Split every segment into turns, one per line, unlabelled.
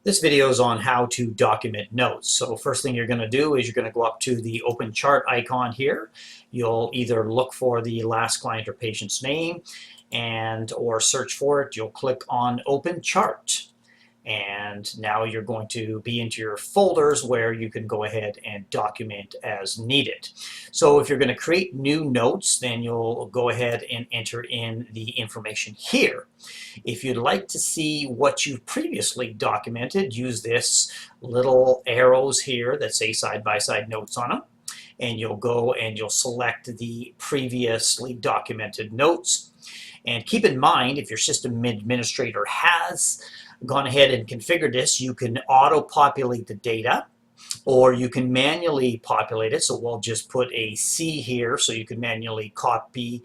This video is on how to document notes. So first thing you're going to do is you're going to go up to the open chart icon here. You'll either look for the last client or patient's name or search for it. You'll click on open chart. And now you're going to be into your folders where you can go ahead and document as needed. So if you're going to create new notes, then you'll go ahead and enter in the information here. If you'd like to see what you've previously documented, use this little arrows here that say side-by-side notes on them. And you'll go and you'll select the previously documented notes. And keep in mind, if your system administrator has gone ahead and configured this, you can auto-populate the data, or you can manually populate it. So we'll just put a C here so you can manually copy.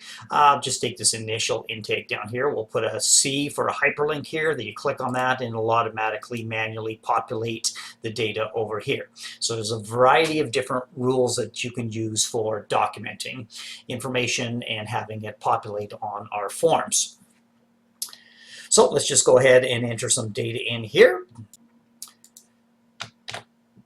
Just take this initial intake down here. We'll put a C for a hyperlink here. Then you click on that and it'll automatically manually populate the data over here. So there's a variety of different rules that you can use for documenting information and having it populate on our forms. So let's just go ahead and enter some data in here.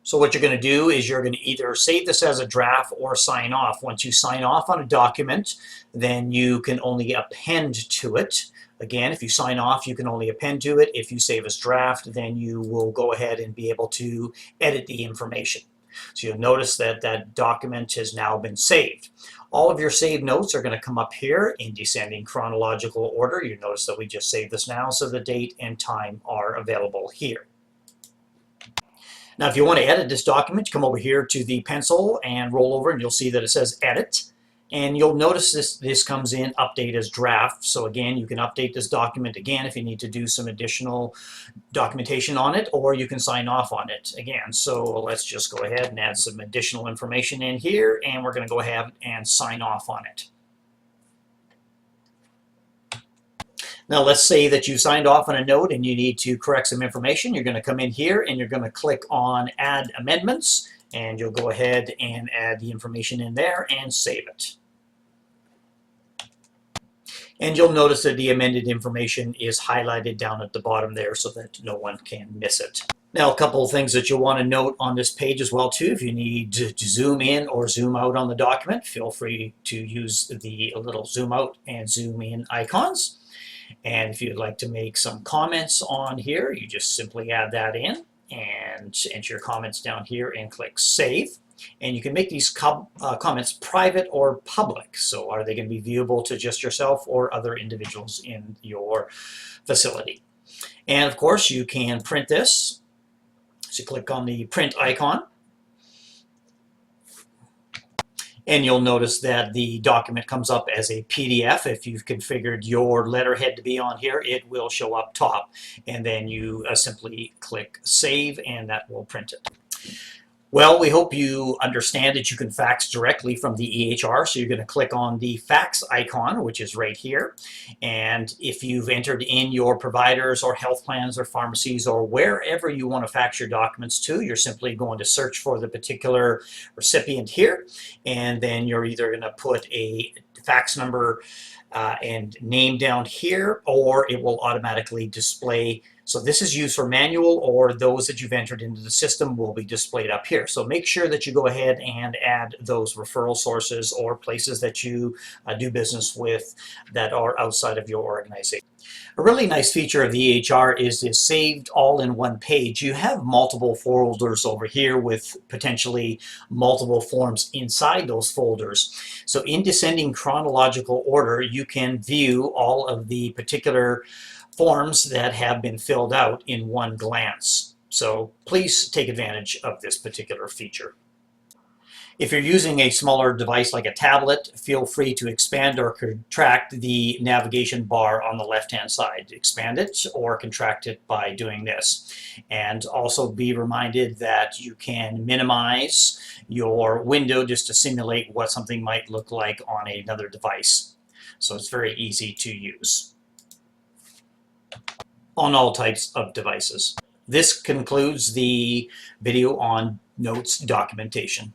So what you're going to do is you're going to either save this as a draft or sign off. Once you sign off on a document, then you can only append to it. Again, if you sign off, you can only append to it. If you save as draft, then you will go ahead and be able to edit the information. So you'll notice that that document has now been saved. All of your saved notes are going to come up here in descending chronological order. You notice that we just saved this now, so the date and time are available here. Now, if you want to edit this document, come over here to the pencil and roll over, and you'll see that it says Edit. And you'll notice this comes in Update as Draft. So again, you can update this document again if you need to do some additional documentation on it, or you can sign off on it again. So let's just go ahead and add some additional information in here, and we're going to go ahead and sign off on it. Now let's say that you signed off on a note and you need to correct some information. You're going to come in here and you're going to click on Add Amendments, and you'll go ahead and add the information in there and save it. And you'll notice that the amended information is highlighted down at the bottom there so that no one can miss it. Now, a couple of things that you'll want to note on this page as well too. If you need to zoom in or zoom out on the document, feel free to use the little zoom out and zoom in icons. And if you'd like to make some comments on here, you just simply add that in and enter your comments down here and click Save. And you can make these comments private or public. So are they going to be viewable to just yourself or other individuals in your facility? And of course, you can print this. So click on the print icon. And you'll notice that the document comes up as a PDF. If you've configured your letterhead to be on here, it will show up top. And then you simply click Save, and that will print it. Well, we hope you understand that you can fax directly from the EHR. So you're going to click on the fax icon, which is right here. And if you've entered in your providers or health plans or pharmacies or wherever you want to fax your documents to, you're simply going to search for the particular recipient here. And then you're either going to put a fax number and name down here, or it will automatically display. So this is used for manual, or those that you've entered into the system will be displayed up here. So make sure that you go ahead and add those referral sources or places that you do business with that are outside of your organization. A really nice feature of the EHR is it's saved all in one page. You have multiple folders over here with potentially multiple forms inside those folders. So in descending chronological order, you can view all of the particular forms that have been filled out in one glance. So please take advantage of this particular feature. If you're using a smaller device like a tablet, feel free to expand or contract the navigation bar on the left-hand side. Expand it or contract it by doing this. And also be reminded that you can minimize your window just to simulate what something might look like on another device. So it's very easy to use on all types of devices. This concludes the video on notes documentation.